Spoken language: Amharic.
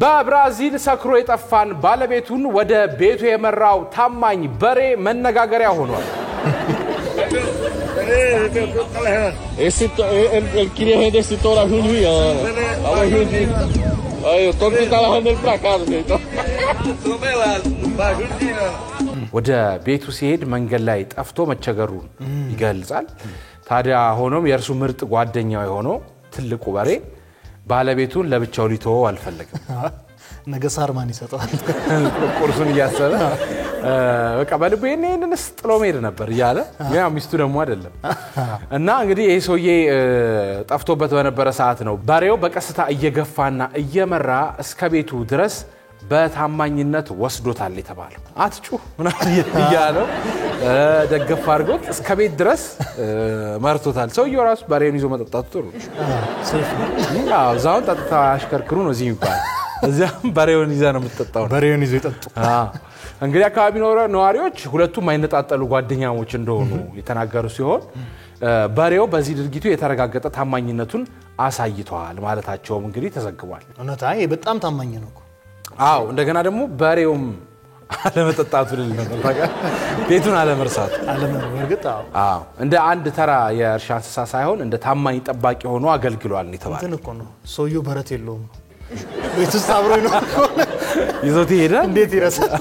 በብራዚል ሰክሮ የጠፋን ባለቤቱን ወደ ቤቱ የመራው ታማኝ በሬ መነጋገሪያ ሆኗል Ele queria vender esse touro a Juliana. Tava Juliana. Aí eu tô levando ele pra casa, então. Tô melado, pra Juliana. ወደ ቤቱ ሲሄድ መንገድ ላይ ጠፍቶ መቸገሩን ይገልጻል ታዲያ ሆኖም የርሱ ምርጥ ጓደኛው የሆነው ትልቁ በሬ ባለቤቱን ለብቻው ሊተወው አልፈለገም ነገ ሳርማን ይሰጣል ቁርሱን ያሰበ በቃ በልቡ የኔንስ ጥሎ መሄድ ነበር ይያለ ያ ሚስቱ ደግሞ አይደለም እና እንግዲህ ይሄ ሰውዬ ጠፍቶበት በነበረ ሰዓት ነው ባሬው በቀስታ እየገፋና እየመራ እስከ ቤቱ ድረስ በታማኝነት ወስዶታል የተባለው አትጩህ ምናምን ይያለው ደገፍ አድርጎት እስከ ቤት ድረስ ማርቶታል ሰውዬው ራሱ ባሬውን ይዞ መጠጣቱ ጥሩ ያው ዛውን ጠጥታ አሽከርክሩ ነው እዚህ ይባል እዛም ባሬውን ይዛ ነው የምትጠጣው ባሬውን ይዞ ይጠጡ እንግዲህ አካባቢ ነዋሪዎች ሁለቱም ማይነጣጠሉ ጓደኛሞች እንደሆኑ የተናገሩ ሲሆን ባሬው በዚህ ድርጊቱ የተረጋገጠ ታማኝነቱን አሳይቷል ማለታቸውም እንግዲህ ተዘግቧል እነታይ በጣም ታማኝ ነው አው እንደገና ደግሞ ባሬውም አለመጠጣቱ ለነበር ታውቃ ቤቱን አለመርሳት በርግጥ አው እንደ አንድ ተራ የእርሻ እንስሳ ሳይሆን እንደ ታማኝ ጠባቂ ሆኖ አገልግሏል የተባለ እንትን እኮ ነው ሰውየው በረት የለውም ቤቱ አብሮ ነው ይዞት ይሄዳል እንዴት ይረሳል